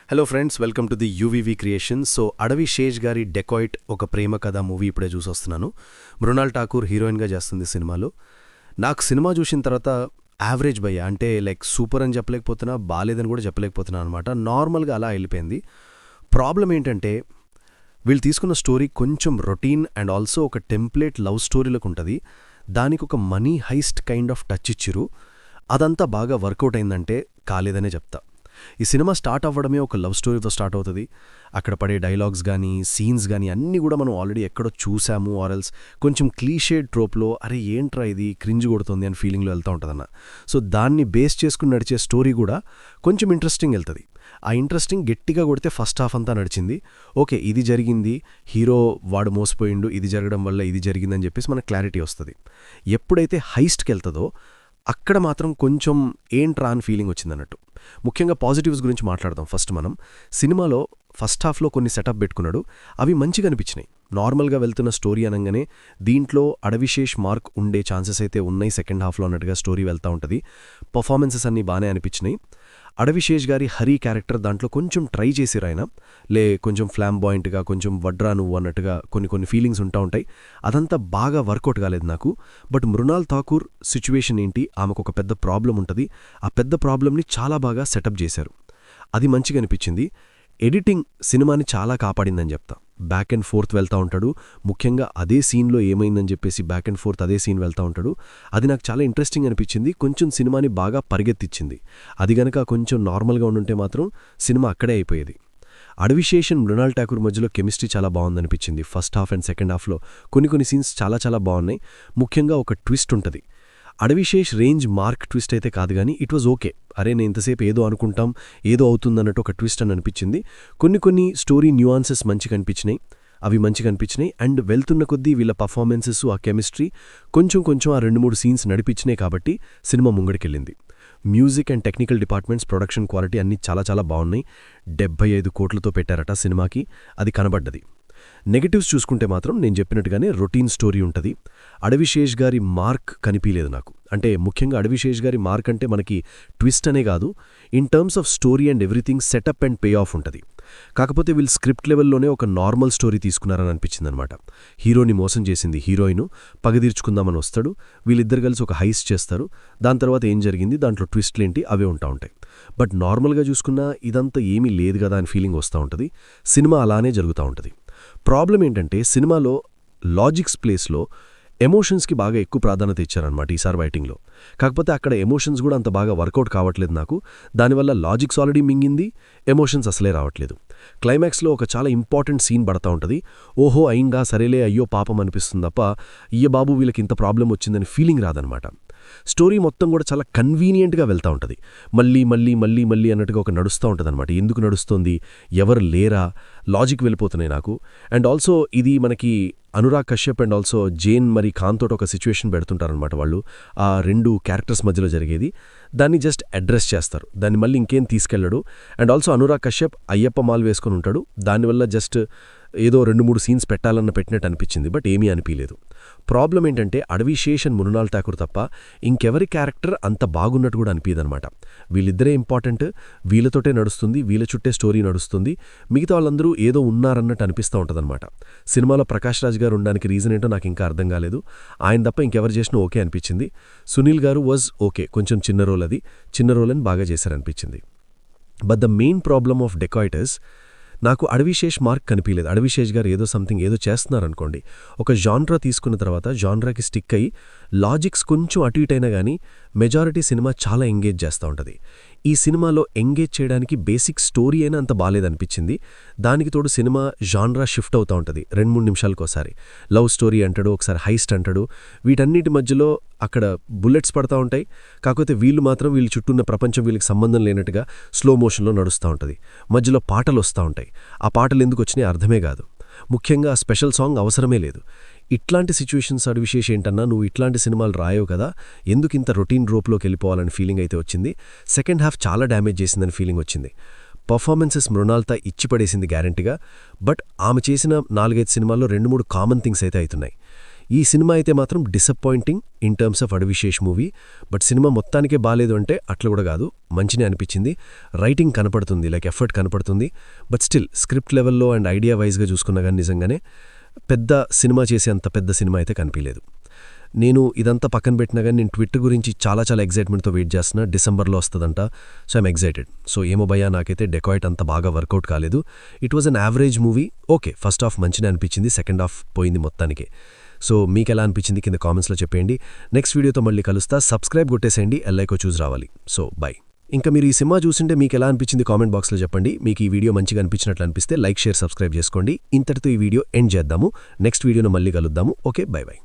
Hello friends, welcome to the UVV creations. So Adivi Sesh గారి dacoit ఒక ప్రేమ కథ మూవీ ఇప్పుడే చూసొస్తున్నాను. మృణాల్ ఠాకూర్ హీరోయిన్గా చేస్తుంది సినిమాలో. నాకు సినిమా చూసిన తర్వాత యావరేజ్ భయ్య, అంటే లైక్ సూపర్ అని చెప్పలేకపోతున్నా, బాలేదని కూడా చెప్పలేకపోతున్నా అనమాట. నార్మల్గా అలా వెళ్ళిపోయింది. ప్రాబ్లం ఏంటంటే వీళ్ళు తీసుకున్న స్టోరీ కొంచెం రొటీన్ అండ్ ఆల్సో ఒక టెంప్లేట్ లవ్ స్టోరీలకు ఉంటుంది. దానికి ఒక money heist kind of touch ఇచ్చిరు. అదంతా బాగా వర్కౌట్ అయిందంటే కాలేదనే చెప్తా. ఈ సినిమా స్టార్ట్ అవ్వడమే ఒక లవ్ స్టోరీతో స్టార్ట్ అవుతుంది. అక్కడ పడే డైలాగ్స్ కానీ సీన్స్ కానీ అన్నీ కూడా మనం ఆల్రెడీ ఎక్కడో చూసాము, ఆర్ఎల్స్ కొంచెం క్లీషేడ్ ట్రోప్లో అరే ఏంట్రా ఇది క్రింజ్ కొడుతుంది అని ఫీలింగ్లో వెళ్తూ ఉంటుందన్న. సో దాన్ని బేస్ చేసుకుని నడిచే స్టోరీ కూడా కొంచెం ఇంట్రెస్టింగ్ వెళ్తుంది. ఆ ఇంట్రెస్టింగ్ గట్టిగా కొడితే ఫస్ట్ హాఫ్ అంతా నడిచింది. ఓకే, ఇది జరిగింది, హీరో వాడు మోసపోయిండు, ఇది జరగడం వల్ల ఇది జరిగిందని చెప్పేసి మనకు క్లారిటీ వస్తుంది. ఎప్పుడైతే హైస్ట్కి వెళ్తుందో అక్కడ మాత్రం కొంచెం ఏంట్రా అని ఫీలింగ్ వచ్చిందన్నట్టు. ముఖ్యంగా పాజిటివ్స్ గురించి మాట్లాడదాం. ఫస్ట్ మనం సినిమాలో ఫస్ట్ హాఫ్లో కొన్ని సెటప్ పెట్టుకున్నాడు, అవి మంచిగా అనిపించినాయి. నార్మల్గా వెళ్తున్న స్టోరీ అనగానే దీంట్లో అడవిశేష్ మార్క్ ఉండే ఛాన్సెస్ అయితే ఉన్నాయి సెకండ్ హాఫ్లో అన్నట్టుగా స్టోరీ వెళ్తూ ఉంటుంది. పర్ఫార్మెన్సెస్ అన్నీ బాగానే అనిపించినాయి. అడవిశేష్ గారి హరి క్యారెక్టర్ దాంట్లో కొంచెం ట్రై చేసిరు ఆయన, కొంచెం ఫ్లాంబాయింట్గా, కొంచెం వడ్రా నువ్వు అన్నట్టుగా కొన్ని ఫీలింగ్స్ ఉంటాయి. అదంతా బాగా వర్కౌట్ కాలేదు నాకు. బట్ మృణాల్ ఠాకూర్ సిచ్యువేషన్ ఏంటి, ఆమెకు ఒక పెద్ద ప్రాబ్లం ఉంటుంది. ఆ పెద్ద ప్రాబ్లంని చాలా బాగా సెటప్ చేశారు, అది మంచిగా అనిపించింది. ఎడిటింగ్ సినిమాని చాలా కాపాడిందని చెప్తా. బ్యాక్ అండ్ ఫోర్త్ వెళ్తూ ఉంటాడు, ముఖ్యంగా అదే సీన్లో ఏమైందని చెప్పేసి బ్యాక్ అండ్ ఫోర్త్ అదే సీన్ వెళ్తూ ఉంటాడు. అది నాకు చాలా ఇంట్రెస్టింగ్ అనిపించింది, కొంచెం సినిమాని బాగా పరిగెత్తిచ్చింది. అది గనక కొంచెం నార్మల్గా ఉండుంటే మాత్రం సినిమా అక్కడే అయిపోయేది. అడవిశేష్ అండ్ మృణాల్ ఠాకూర్ మధ్యలో కెమిస్ట్రీ చాలా బాగుందనిపించింది. ఫస్ట్ హాఫ్ అండ్ సెకండ్ హాఫ్లో కొన్ని సీన్స్ చాలా బాగున్నాయి. ముఖ్యంగా ఒక ట్విస్ట్ ఉంటుంది. అడవిశేష్ రేంజ్ మార్క్ ట్విస్ట్ అయితే కాదు కానీ ఇట్ వాజ్ ఓకే. అరే నేను ఇంతసేపు ఏదో అనుకుంటాం, ఏదో అవుతుందన్నట్టు ఒక ట్విస్ట్ అని అనిపించింది. కొన్ని స్టోరీ న్యూఆన్సెస్ మంచిగా అనిపించినాయి. అండ్ వెళ్తున్న కొద్దీ వీళ్ళ పర్ఫార్మెన్సెస్, ఆ కెమిస్ట్రీ కొంచెం ఆ 2-3 సీన్స్ నడిపించినాయి కాబట్టి సినిమా ముంగడికెళ్ళింది. Music and technical departments, production quality అన్నీ చాలా బాగున్నాయి. 75 కోట్లతో పెట్టారట సినిమాకి, అది కనబడ్డది. నెగటివ్స్ చూసుకుంటే మాత్రం నేను చెప్పినట్టుగానే రొటీన్ స్టోరీ ఉంటుంది. అడవిశేష్ గారి మార్క్ కనిపించలేదు నాకు. అంటే ముఖ్యంగా అడవిశేష్ గారి మార్క్ అంటే మనకి ట్విస్ట్ అనే కాదు, in terms of story and everything setup and pay of ఉంటుంది. కాకపోతే వీళ్ళు స్క్రిప్ట్ లెవెల్లోనే ఒక నార్మల్ స్టోరీ తీసుకున్నారని అనిపించిందనమాట. హీరోని మోసం చేసింది హీరోయిన్, పగదీర్చుకుందామని వస్తాడు, వీళ్ళిద్దరు కలిసి ఒక హైస్ట్ చేస్తారు. దాని తర్వాత ఏం జరిగింది, దాంట్లో ట్విస్ట్లేంటి, అవే ఉంటాయి. బట్ నార్మల్గా చూసుకున్నా ఇదంతా ఏమీ లేదు కదా అని ఫీలింగ్ వస్తూ ఉంటుంది. సినిమా అలానే జరుగుతూ ఉంటుంది. ప్రాబ్లం ఏంటంటే సినిమాలో లాజిక్స్ ప్లేస్లో ఎమోషన్స్కి బాగా ఎక్కువ ప్రాధాన్యత ఇచ్చారనమాట ఈసారి రైటింగ్లో. కాకపోతే అక్కడ ఎమోషన్స్ కూడా అంత బాగా వర్కౌట్ కావట్లేదు నాకు. దానివల్ల లాజిక్స్ ఆల్రెడీ మింగింది, ఎమోషన్స్ అసలే రావట్లేదు. క్లైమాక్స్లో ఒక చాలా ఇంపార్టెంట్ సీన్ పడతా ఉంటుంది. ఓహో అయిందా, సరేలే, అయ్యో పాపం అనిపిస్తుంది తప్ప అయ్య బాబు వీళ్ళకి ఇంత ప్రాబ్లం వచ్చిందని ఫీలింగ్ రాదనమాట. స్టోరీ మొత్తం కూడా చాలా కన్వీనియంట్గా వెళ్తూ ఉంటుంది. మళ్ళీ అన్నట్టుగా ఒక నడుస్తూ ఉంటుంది అనమాట. ఎందుకు నడుస్తుంది, ఎవరు లేరా, లాజిక్ వెళ్ళిపోతున్నాయి నాకు. అండ్ ఆల్సో ఇది మనకి అనురాగ్ కశ్యప్ అండ్ ఆల్సో జేన్ మరి ఖాన్ తోటి ఒక సిచ్యువేషన్ పెడుతుంటారనమాట. వాళ్ళు ఆ 2 క్యారెక్టర్స్ మధ్యలో జరిగేది దాన్ని జస్ట్ అడ్రస్ చేస్తారు, దాన్ని మళ్ళీ ఇంకేం తీసుకెళ్లడు. అండ్ ఆల్సో అనురాగ్ కశ్యప్ అయ్యప్ప మాల్ వేసుకొని ఉంటాడు, దానివల్ల జస్ట్ ఏదో 2-3 సీన్స్ పెట్టినట్టు అనిపించింది, బట్ ఏమీ అనిపించలేదు. ప్రాబ్లం ఏంటంటే అడవిశేష్ అండ్ మృణాల్ ఠాకూర్ తప్ప ఇంకెవరి క్యారెక్టర్ అంత బాగున్నట్టు కూడా అనిపించదనమాట. వీళ్ళిద్దరే ఇంపార్టెంట్, వీళ్ళతోటే నడుస్తుంది, వీళ్ళ చుట్టే స్టోరీ నడుస్తుంది, మిగతా వాళ్ళందరూ ఏదో ఉన్నారన్నట్టు అనిపిస్తూ ఉంటుందన్నమాట. సినిమాలో ప్రకాష్ రాజ్ గారు ఉండడానికి రీజన్ ఏంటో నాకు ఇంకా అర్థం కాలేదు. ఆయన తప్ప ఇంకెవరు చేసినా ఓకే అనిపించింది. సునీల్ గారు వాజ్ ఓకే, కొంచెం చిన్న రోల్ అని బాగా చేశారనిపించింది. But the main problem of dacoiters, నాకు అడవిశేష్ మార్క్ కనిపించలేదు. అడవిశేష్ గారు ఏదో సంథింగ్ ఏదో చేస్తున్నారనుకోండి, ఒక జాన్రా తీసుకున్న తర్వాత జాన్రాకి స్టిక్ అయ్యి లాజిక్స్ కొంచెం అటు ఇటైనా కానీ మెజారిటీ సినిమా చాలా ఎంగేజ్ చేస్తూ ఉంటుంది. ఈ సినిమాలో ఎంగేజ్ చేయడానికి బేసిక్ స్టోరీ అయినా అంత బాలేదనిపించింది. దానికి తోడు సినిమా జాన్రా షిఫ్ట్ అవుతూ ఉంటుంది 2-3 నిమిషాలకోసారి. లవ్ స్టోరీ అంటాడు, ఒకసారి హైస్ట్ అంటాడు. వీటన్నిటి మధ్యలో అక్కడ బుల్లెట్స్ పడతా ఉంటాయి. కాకపోతే వీళ్ళు మాత్రం వీళ్ళ చుట్టూన్న ప్రపంచం వీళ్ళకి సంబంధం లేనట్టుగా స్లో మోషన్లో నడుస్తూ ఉంటుంది. మధ్యలో పాటలు వస్తూ ఉంటాయి. ఆ పాటలు ఎందుకు వచ్చినాయి అర్థమే కాదు. ముఖ్యంగా స్పెషల్ సాంగ్ అవసరమే లేదు. ఇట్లాంటి సిచ్యువేషన్స్ అడవిశేష్ ఏంటన్నా, నువ్వు ఇట్లాంటి సినిమాలు రాయవు కదా, ఎందుకు ఇంత రొటీన్ రోప్లోకి వెళ్ళిపోవాలని ఫీలింగ్ అయితే వచ్చింది. సెకండ్ హాఫ్ చాలా డ్యామేజ్ చేసిందని ఫీలింగ్ వచ్చింది. పర్ఫార్మెన్సెస్ మృణాల్తా ఇచ్చిపడేసింది గ్యారంటీగా. బట్ ఆమె చేసిన 4-5 సినిమాల్లో 2-3 కామన్ థింగ్స్ అయితే అవుతున్నాయి. ఈ సినిమా అయితే మాత్రం disappointing in terms of Adivi Sesh movie. But cinema మొత్తానికే బాలేదు అంటే అట్లా కూడా కాదు, మంచినే అనిపించింది. రైటింగ్ కనపడుతుంది, లైక్ ఎఫర్ట్ కనపడుతుంది. బట్ స్టిల్ స్క్రిప్ట్ లెవెల్లో అండ్ ఐడియా వైజ్గా చూసుకున్నా కానీ నిజంగానే పెద్ద సినిమా చేసే అంత పెద్ద సినిమా అయితే కనిపించలేదు. నేను ఇదంతా పక్కన పెట్టినా కానీ నేను ట్విట్టర్ గురించి చాలా ఎగ్జైట్మెంట్తో వెయిట్ చేస్తున్నా. డిసెంబర్లో వస్తుందంట. So I'm excited. సో ఏమో భయ్యా, నాకైతే డెకాయిట్ అంత బాగా వర్కౌట్ కాలేదు. It was an average movie. Okay, first half మంచిగా అనిపించింది, సెకండ్ హాఫ్ పోయింది మొత్తానికి. సో మీకు ఎలా అనిపించింది కింద కామెంట్స్లో చెప్పేయండి. నెక్స్ట్ వీడియోతో మళ్ళీ కలుస్తా. సబ్స్క్రైబ్ కొట్టేసేయండి, ఎల్లైకో చూసి రావాలి. So by. ఇంకా మీరు ఈ సినిమా చూసింటే మీకు ఎలా అనిపించింది కామెంట్ బాక్స్లో చెప్పండి. మీకు ఈ వీడియో మంచిగా అనిపించినట్లు అనిపిస్తే లైక్, షేర్, సబ్స్క్రైబ్ చేసుకోండి. ఇంతటితో ఈ వీడియో ఎండ్ చేద్దాము. నెక్స్ట్ వీడియోలో మళ్ళీ కలుద్దాము. Okay, by.